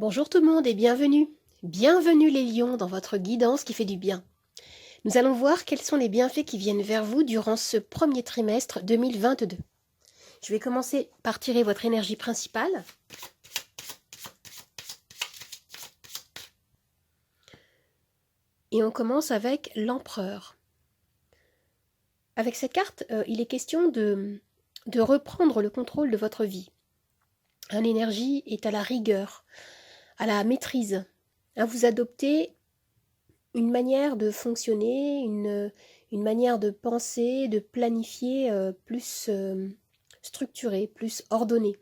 Bonjour tout le monde et bienvenue. Bienvenue les lions dans votre guidance qui fait du bien. Nous allons voir quels sont les bienfaits qui viennent vers vous durant ce premier trimestre 2022. Je vais commencer par tirer votre énergie principale. Et on commence avec l'empereur. Avec cette carte, il est question de reprendre le contrôle de votre vie. L'énergie est à la rigueur, à la maîtrise. Vous adoptez une manière de fonctionner, une manière de penser, de planifier plus structurée, plus ordonnée.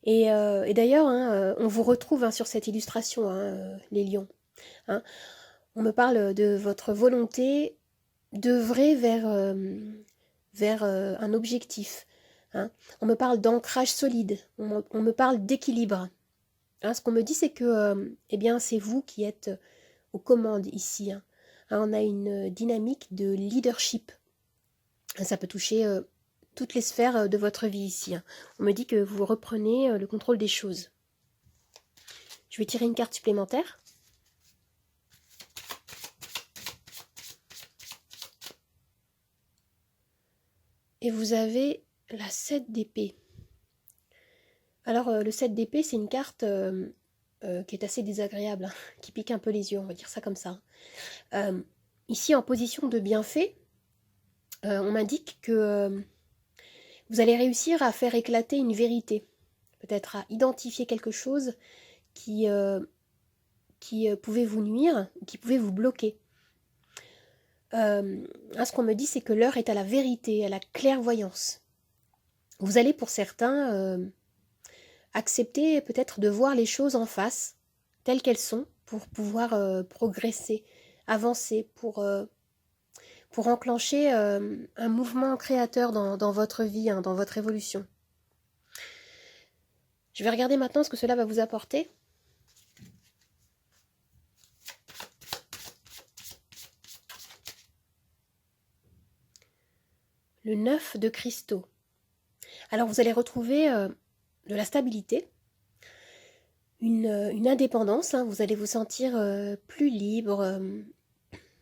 Et d'ailleurs, on vous retrouve sur cette illustration, les lions. On me parle de votre volonté d'œuvrer vers un objectif. On me parle d'ancrage solide, on me parle d'équilibre. Ce qu'on me dit, c'est que c'est vous qui êtes aux commandes ici. On a une dynamique de leadership. Ça peut toucher toutes les sphères de votre vie ici. On me dit que vous reprenez le contrôle des choses. Je vais tirer une carte supplémentaire. Et vous avez la 7 d'épée. Alors, le 7 d'épée, c'est une carte qui est assez désagréable, qui pique un peu les yeux, on va dire ça comme ça. Ici, en position de bienfait, on m'indique que vous allez réussir à faire éclater une vérité, peut-être à identifier quelque chose qui pouvait vous nuire, qui pouvait vous bloquer. Ce qu'on me dit, c'est que l'heure est à la vérité, à la clairvoyance. Vous allez pour certains accepter peut-être de voir les choses en face, telles qu'elles sont, pour pouvoir progresser, avancer, pour enclencher un mouvement créateur dans votre vie, dans votre évolution. Je vais regarder maintenant ce que cela va vous apporter. Le 9 de cristaux. Alors vous allez retrouver de la stabilité, une indépendance, vous allez vous sentir plus libre,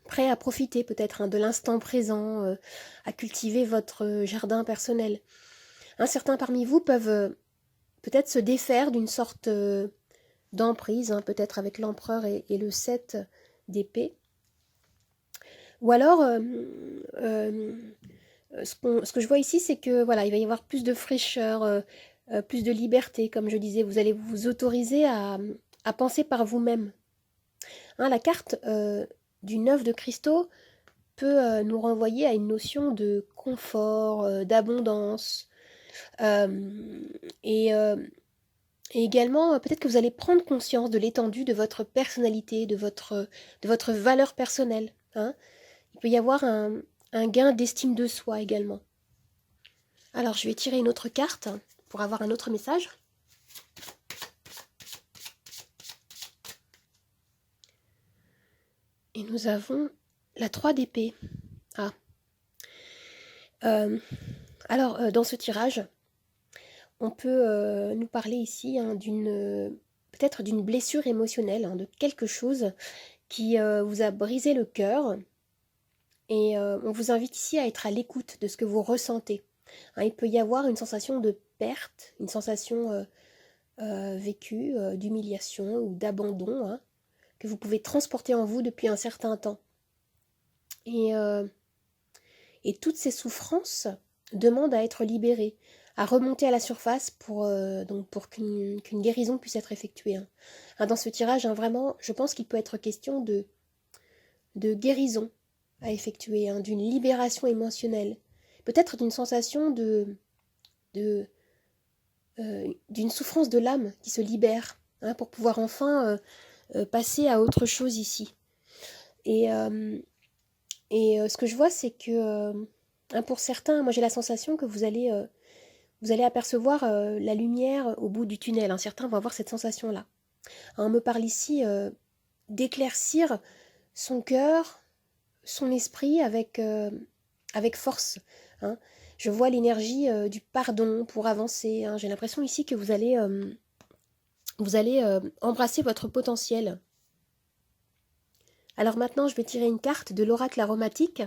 prêt à profiter peut-être de l'instant présent, à cultiver votre jardin personnel. Certains parmi vous peuvent peut-être se défaire d'une sorte d'emprise, peut-être avec l'empereur et le 7 d'épée. Ou alors, ce que je vois ici, c'est que voilà, il va y avoir plus de fraîcheur, plus de liberté, comme je disais. Vous allez vous autoriser à penser par vous-même. La carte du 9 de cristaux peut nous renvoyer à une notion de confort, d'abondance. Et également, peut-être que vous allez prendre conscience de l'étendue de votre personnalité, de votre valeur personnelle. Il peut y avoir un gain d'estime de soi également. Alors, je vais tirer une autre carte pour avoir un autre message. Et nous avons la 3 d'épée. Alors, dans ce tirage, on peut nous parler ici peut-être d'une blessure émotionnelle, de quelque chose qui vous a brisé le cœur. Et on vous invite ici à être à l'écoute de ce que vous ressentez. Il peut y avoir une sensation de perte, une sensation vécue, d'humiliation ou d'abandon, que vous pouvez transporter en vous depuis un certain temps. Et toutes ces souffrances demandent à être libérées, à remonter à la surface pour qu'une guérison puisse être effectuée. Dans ce tirage, vraiment, je pense qu'il peut être question de guérison à effectuer, d'une libération émotionnelle, peut-être d'une sensation d'une souffrance de l'âme qui se libère, pour pouvoir enfin passer à autre chose ici. Et ce que je vois, c'est que pour certains, moi j'ai la sensation que vous allez apercevoir la lumière au bout du tunnel. Certains vont avoir cette sensation-là. On me parle ici d'éclaircir son cœur, son esprit avec force. Je vois l'énergie du pardon pour avancer. J'ai l'impression ici que vous allez vous allez embrasser votre potentiel. Alors maintenant, je vais tirer une carte de l'oracle aromatique.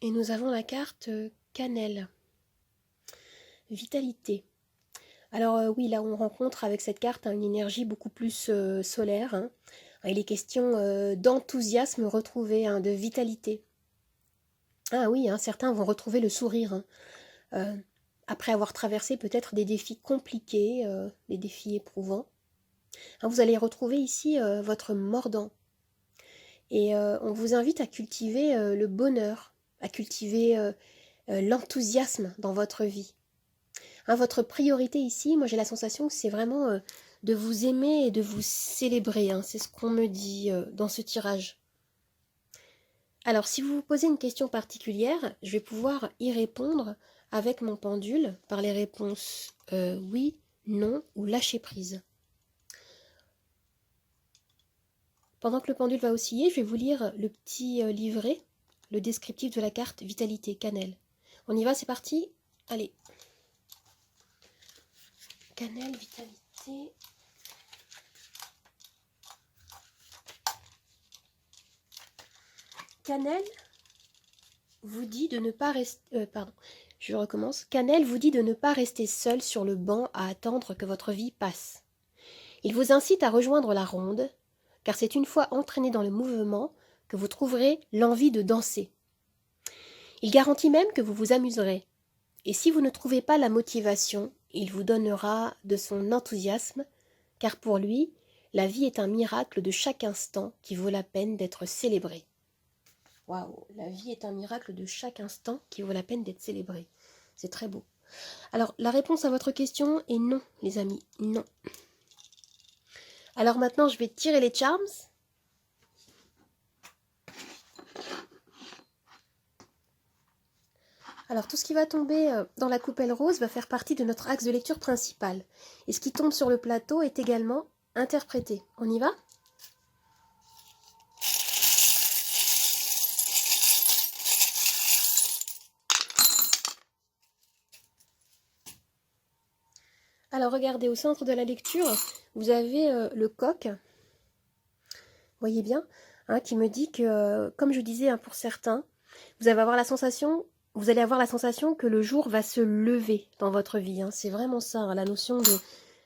Et nous avons la carte cannelle. Vitalité. Alors oui, là on rencontre avec cette carte une énergie beaucoup plus solaire. Hein. Il est question d'enthousiasme retrouvé, de vitalité. Ah oui, certains vont retrouver le sourire. Après avoir traversé peut-être des défis compliqués, des défis éprouvants. Vous allez retrouver ici votre mordant. Et on vous invite à cultiver le bonheur, à cultiver l'enthousiasme dans votre vie. Votre priorité ici, moi j'ai la sensation que c'est vraiment de vous aimer et de vous célébrer. C'est ce qu'on me dit dans ce tirage. Alors si vous vous posez une question particulière, je vais pouvoir y répondre avec mon pendule par les réponses oui, non ou lâcher prise. Pendant que le pendule va osciller, je vais vous lire le petit livret, le descriptif de la carte Vitalité, cannelle. On y va, c'est parti. Allez. Cannelle, vitalité. Cannelle vous dit de ne pas rester... pardon, je recommence. Cannelle vous dit de ne pas rester seul sur le banc à attendre que votre vie passe. Il vous incite à rejoindre la ronde, car c'est une fois entraîné dans le mouvement que vous trouverez l'envie de danser. Il garantit même que vous vous amuserez. Et si vous ne trouvez pas la motivation, il vous donnera de son enthousiasme, car pour lui, la vie est un miracle de chaque instant qui vaut la peine d'être célébré. Waouh, la vie est un miracle de chaque instant qui vaut la peine d'être célébré. C'est très beau. Alors, la réponse à votre question est non, les amis, non. Alors maintenant, je vais tirer les charms. Alors, tout ce qui va tomber dans la coupelle rose va faire partie de notre axe de lecture principal. Et ce qui tombe sur le plateau est également interprété. On y va ? Alors, regardez, au centre de la lecture, vous avez le coq. Voyez bien, qui me dit que, comme je disais pour certains, vous allez avoir la sensation que le jour va se lever dans votre vie. C'est vraiment ça, la notion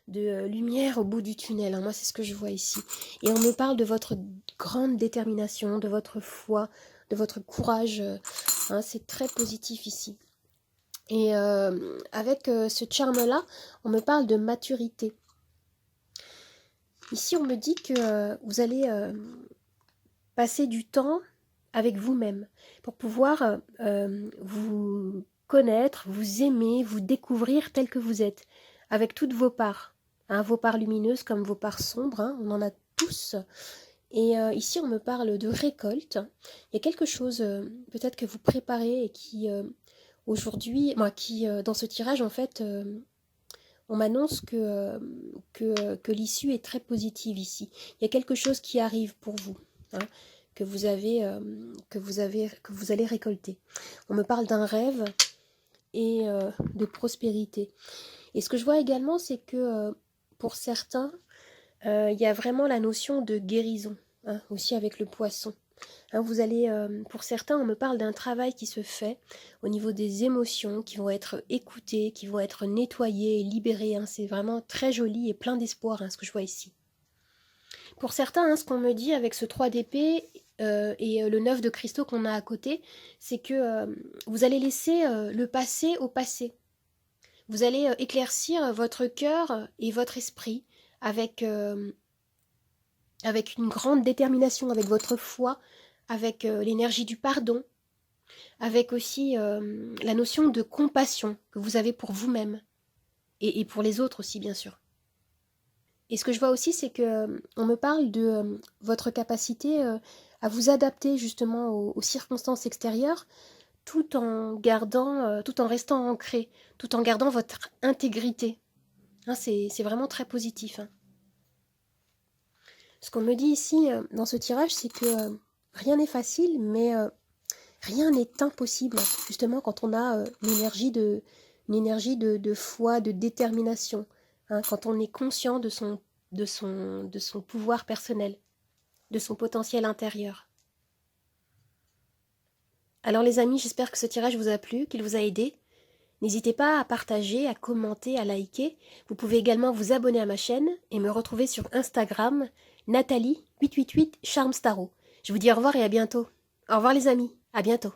de lumière au bout du tunnel. Moi, c'est ce que je vois ici. Et on me parle de votre grande détermination, de votre foi, de votre courage. C'est très positif ici. Et avec ce charme-là, on me parle de maturité. Ici, on me dit que vous allez passer du temps avec vous-même pour pouvoir vous connaître, vous aimer, vous découvrir tel que vous êtes, avec toutes vos parts, vos parts lumineuses comme vos parts sombres, on en a tous. Et ici, on me parle de récolte. Il y a quelque chose peut-être que vous préparez et qui aujourd'hui, dans ce tirage, en fait, on m'annonce que l'issue est très positive ici. Il y a quelque chose qui arrive pour vous, que vous allez récolter. On me parle d'un rêve et de prospérité. Et ce que je vois également, c'est que pour certains, il y a vraiment la notion de guérison, aussi avec le poisson. Vous allez, pour certains, on me parle d'un travail qui se fait au niveau des émotions, qui vont être écoutées, qui vont être nettoyées et libérées. C'est vraiment très joli et plein d'espoir, ce que je vois ici. Pour certains, ce qu'on me dit avec ce 3 d'épée et le 9 de cristaux qu'on a à côté, c'est que vous allez laisser le passé au passé. Vous allez éclaircir votre cœur et votre esprit avec une grande détermination, avec votre foi, avec l'énergie du pardon, avec aussi la notion de compassion que vous avez pour vous-même et pour les autres aussi, bien sûr. Et ce que je vois aussi, c'est que on me parle de votre capacité à vous adapter justement aux circonstances extérieures, tout en restant ancré, tout en gardant votre intégrité. C'est vraiment très positif. Ce qu'on me dit ici dans ce tirage, c'est que rien n'est facile, mais Rien n'est impossible, justement, quand on a une énergie de foi, de détermination, hein, quand on est conscient de son pouvoir personnel, de son potentiel intérieur. Alors les amis, j'espère que ce tirage vous a plu, qu'il vous a aidé. N'hésitez pas à partager, à commenter, à liker. Vous pouvez également vous abonner à ma chaîne et me retrouver sur Instagram, Nathalie888 Charmstaro. Je vous dis au revoir et à bientôt. Au revoir les amis, à bientôt.